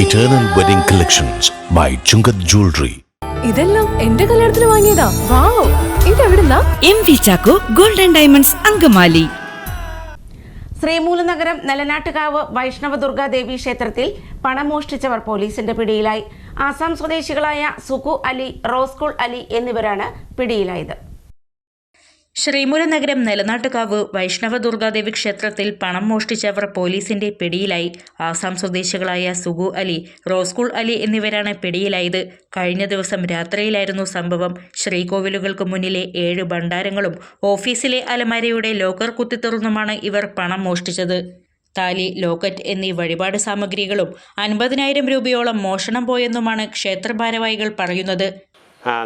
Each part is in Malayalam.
Eternal Wedding Collections by Chungat Jewelry. ഇതെല്ലാം എന്റെ കല്യാണത്തിന് വാങ്ങിയതാ. വാവ്, ഇതെവിടുന്നാ? MV Chacko golden diamonds Angamaly. Sreemoolanagaram Nelanattukavu Vaishnava Durgadevi ക്ഷേത്രത്തിൽ പണം മോഷ്ടിച്ചവർ പോലീസിന്റെ പിടിയിലായി. ആസാം സ്വദേശികളായ സുഖു അലി, റോസ്കുൾ അലി എന്നിവരാണ് പിടിയിലായത്. ശ്രീമൂലനഗരം നെലനാട്ടുകാവ് വൈഷ്ണവ ദുർഗാദേവി ക്ഷേത്രത്തിൽ പണം മോഷ്ടിച്ചവർ പോലീസിന്റെ പിടിയിലായി. ആസാം സ്വദേശികളായ സുഖു അലി, റോസ്കുൾ അലി എന്നിവരാണ് പിടിയിലായത്. കഴിഞ്ഞ ദിവസം രാത്രിയിലായിരുന്നു സംഭവം. ശ്രീകോവിലുകൾക്ക് മുന്നിലെ 7 ഭണ്ഡാരങ്ങളും ഓഫീസിലെ അലമാരയുടെ ലോക്കർ കുത്തിത്തുറന്നുമാണ് ഇവർ പണം മോഷ്ടിച്ചത്. താലി, ലോക്കറ്റ് എന്നീ വഴിപാട് സാമഗ്രികളും 50,000 രൂപയോളം മോഷണം പോയെന്നുമാണ് ക്ഷേത്ര ഭാരവാഹികൾ പറയുന്നത്.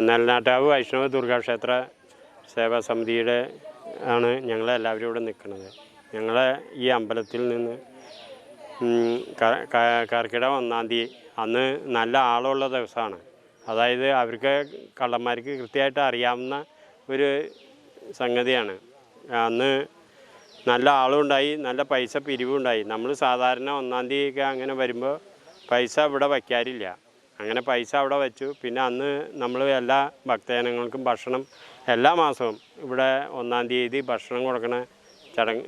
നെലനാട്ടുകാവ് വൈഷ്ണവ ദുർഗാക്ഷേത്ര സേവാ സമിതിയുടെ ആണ് ഞങ്ങളെല്ലാവരും ഇവിടെ നിൽക്കുന്നത്. ഞങ്ങളെ ഈ അമ്പലത്തിൽ നിന്ന് കർക്കിടക 1-ാം തീയതി അന്ന് നല്ല ആളുള്ള ദിവസമാണ്. അതായത് അവർക്ക് കള്ളന്മാർക്ക് കൃത്യമായിട്ട് അറിയാവുന്ന ഒരു സംഗതിയാണ്. അന്ന് നല്ല ആളുണ്ടായി, നല്ല പൈസ പിരിവുണ്ടായി. നമ്മൾ സാധാരണ 1-ാം തീയതിയൊക്കെ അങ്ങനെ വരുമ്പോൾ പൈസ ഇവിടെ വയ്ക്കാറില്ല. അങ്ങനെ പൈസ അവിടെ വെച്ചു. പിന്നെ അന്ന് നമ്മൾ എല്ലാ ഭക്തജനങ്ങൾക്കും ഭക്ഷണം എല്ലാ മാസവും ഇവിടെ 1-ാം തീയതി ഭക്ഷണം കൊടുക്കണ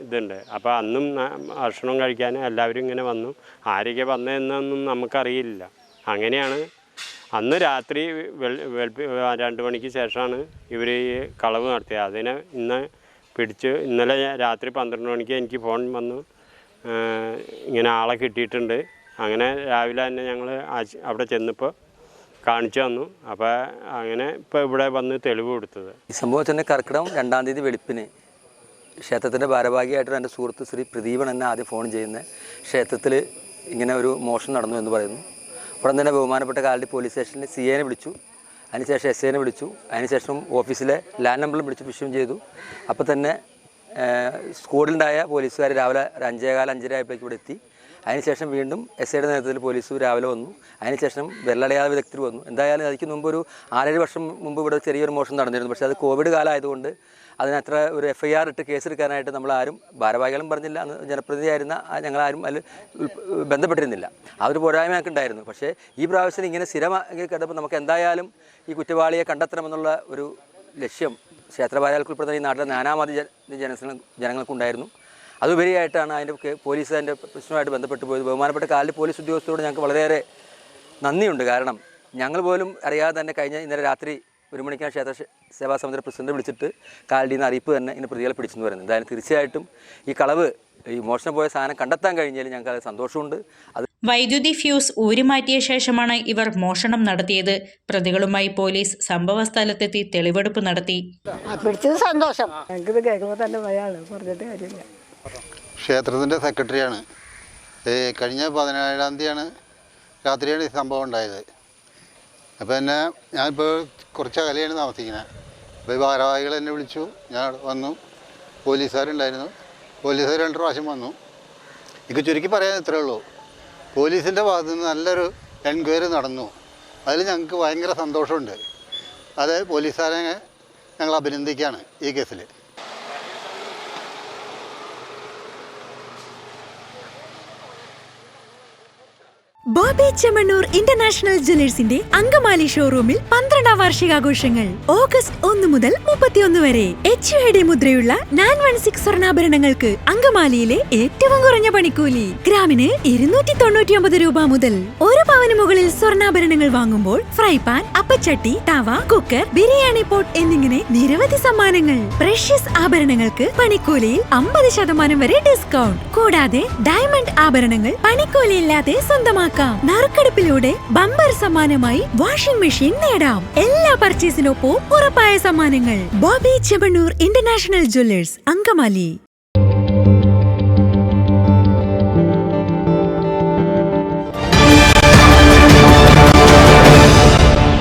ഇതുണ്ട്. അപ്പോൾ അന്നും ഭക്ഷണം കഴിക്കാൻ എല്ലാവരും ഇങ്ങനെ വന്നു. ആരൊക്കെ വന്നതെന്നൊന്നും നമുക്കറിയില്ല. അങ്ങനെയാണ് അന്ന് രാത്രി 2 മണിക്ക് ശേഷമാണ് ഇവർ ഈ കളവ് നടത്തിയത്. അതിനെ ഇന്നലെ രാത്രി 12 മണിക്ക് എനിക്ക് ഫോൺ വന്നു, ഇങ്ങനെ ആളെ കിട്ടിയിട്ടുണ്ട്. അങ്ങനെ രാവിലെ തന്നെ ഞങ്ങൾ അവിടെ ചെന്നപ്പോൾ കാണിച്ചു തന്നു. അപ്പോൾ അങ്ങനെ ഇപ്പോൾ ഇവിടെ വന്ന് തെളിവ് കൊടുത്തത്. ഈ സംഭവത്തിൻ്റെ കർക്കിടകം 2-ാം തീയതി വെളുപ്പിന് ക്ഷേത്രത്തിൻ്റെ ഭാരവാഹിയായിട്ടുള്ള എൻ്റെ സുഹൃത്ത് ശ്രീ പ്രദീപൻ എന്നെ ആദ്യം ഫോൺ ചെയ്യുന്നത് ക്ഷേത്രത്തിൽ ഇങ്ങനെ ഒരു മോഷണം നടന്നു എന്ന് പറയുന്നു. ഉടൻ തന്നെ ബഹുമാനപ്പെട്ട കാലടി പോലീസ് സ്റ്റേഷനിൽ CAനെ വിളിച്ചു, അതിനുശേഷം SAനെ വിളിച്ചു, അതിനുശേഷം ഓഫീസിലെ ലാൻഡ് നമ്പറിൽ വിളിച്ച് വിഷയം ചെയ്തു. അപ്പോൾ തന്നെ സ്ക്വാഡിലുണ്ടായ പോലീസുകാർ രാവിലെ 5:15 ആയപ്പോഴേക്കും ഇവിടെ എത്തി. അതിനുശേഷം വീണ്ടും SAയുടെ നേതൃത്വത്തിൽ പോലീസ് രാവിലെ വന്നു. അതിനുശേഷം വിരലടയാള വിദഗ്ധർ വന്നു. എന്തായാലും അതിന് മുമ്പ് ഒരു 6-7 വർഷം മുമ്പ് ഇവിടെ ചെറിയൊരു മോഷണം നടന്നിരുന്നു. പക്ഷേ അത് കോവിഡ് കാലമായതുകൊണ്ട് അതിനത്ര ഒരു FIR ഇട്ട് കേസെടുക്കാനായിട്ട് നമ്മളാരും ഭാരവാഹികളും പറഞ്ഞില്ല. അന്ന് ജനപ്രതിനിധിയായിരുന്ന ഞങ്ങളാരും അതിൽ ബന്ധപ്പെട്ടിരുന്നില്ല. ആ ഒരു പോരായ്മ ഞങ്ങൾക്ക് ഉണ്ടായിരുന്നു. പക്ഷേ ഈ പ്രാവശ്യം ഇങ്ങനെ സ്ഥിരമായി കിടപ്പോൾ നമുക്ക് എന്തായാലും ഈ കുറ്റവാളിയെ കണ്ടെത്തണമെന്നുള്ള ഒരു ലക്ഷ്യം ക്ഷേത്രഭാരവാഹികൾക്കുൾപ്പെടുന്ന ഈ നാട്ടിലെ നാനാമതി ജനങ്ങൾക്കുണ്ടായിരുന്നു. അതുപരിയായിട്ടാണ് അതിൻ്റെ പോലീസ് അതിൻ്റെ പ്രശ്നമായിട്ട് ബന്ധപ്പെട്ട് പോയത്. ബഹുമാനപ്പെട്ട കാലടി പോലീസ് ഉദ്യോഗസ്ഥരോട് ഞങ്ങൾക്ക് വളരെയേറെ നന്ദിയുണ്ട്. കാരണം ഞങ്ങൾ പോലും അറിയാതെ തന്നെ ഇന്നലെ രാത്രി 1 മണിക്കാണ് ക്ഷേത്ര സേവാ സമിതിയുടെ പ്രസിഡന്റ് വിളിച്ചിട്ട് കാലടിയിൽ നിന്ന് അറിയിപ്പ് തന്നെ ഇന്ന് പ്രതികളെ പിടിച്ചെന്ന് പറയുന്നത്. എന്തായാലും തീർച്ചയായിട്ടും ഈ കളവ്, ഈ മോഷണം പോയ സാധനം കണ്ടെത്താൻ കഴിഞ്ഞാൽ ഞങ്ങൾക്ക് അത് സന്തോഷമുണ്ട്. വൈദ്യുതി ഫ്യൂസ് ഊരിമാറ്റിയ ശേഷമാണ് ഇവർ മോഷണം നടത്തിയത്. പ്രതികളുമായി പോലീസ് സംഭവ സ്ഥലത്തെത്തി തെളിവെടുപ്പ് നടത്തി. പിടിച്ചത് സന്തോഷം. ഞങ്ങൾക്കിത് കേൾക്കുമ്പോൾ തന്നെ ഭയമാണ്, പറഞ്ഞിട്ട് കാര്യമില്ല. ക്ഷേത്രത്തിൻ്റെ സെക്രട്ടറിയാണ്. കഴിഞ്ഞ 17-ാം തീയതിയാണ് രാത്രിയാണ് ഈ സംഭവം ഉണ്ടായത്. അപ്പോൾ എന്നെ ഞാനിപ്പോൾ കുറച്ച് അകലെയാണ് താമസിക്കുന്നത്. അപ്പോൾ ഈ ഭാരവാഹികൾ എന്നെ വിളിച്ചു, ഞാൻ വന്നു. പോലീസുകാരുണ്ടായിരുന്നു. പോലീസുകാർ 2 പ്രാവശ്യം വന്നു. എനിക്ക് ചുരുക്കി പറയാൻ ഇത്രയേ ഉള്ളൂ. പോലീസിൻ്റെ ഭാഗത്തു നിന്ന് നല്ലൊരു എൻക്വയറി നടന്നു. അതിൽ ഞങ്ങൾക്ക് ഭയങ്കര സന്തോഷമുണ്ട്. അത് പോലീസുകാരെ ഞങ്ങൾ അഭിനന്ദിക്കുകയാണ് ഈ കേസിൽ. ബോബി ചെമ്മണ്ണൂർ ഇന്റർനാഷണൽ ജ്വല്ലേഴ്സിന്റെ അങ്കമാലി ഷോറൂമിൽ 12-ാം വാർഷികാഘോഷങ്ങൾ ഓഗസ്റ്റ് 1 മുതൽ 31 വരെ. HUID മുദ്രയുള്ള 916 സ്വർണ്ണാഭരണങ്ങൾക്ക് അങ്കമാലിയിലെ ഏറ്റവും കുറഞ്ഞ പണിക്കൂലി. ഗ്രാമിന് 299 രൂപ മുതൽ. 1 പവന് മുകളിൽ സ്വർണ്ണാഭരണങ്ങൾ വാങ്ങുമ്പോൾ ഫ്രൈ പാൻ, അപ്പച്ചട്ടി, തവ, കുക്കർ, ബിരിയാണി പോട്ട് എന്നിങ്ങനെ നിരവധി സമ്മാനങ്ങൾ. പ്രഷ്യസ് ആഭരണങ്ങൾക്ക് പണിക്കൂലിയിൽ 50% വരെ ഡിസ്കൗണ്ട്. കൂടാതെ ഡയമണ്ട് ആഭരണങ്ങൾ പണിക്കൂലിയില്ലാതെ സ്വന്തമാക്കാം. നറുക്കെടുപ്പിലൂടെ ബമ്പർ സമ്മാനമായി വാഷിംഗ് മെഷീൻ നേടാം. എല്ലാ പർച്ചേസിനൊപ്പം ഉറപ്പായ സമ്മാനങ്ങൾ. Bobby Chemmanur international Jewellers, Angamaly.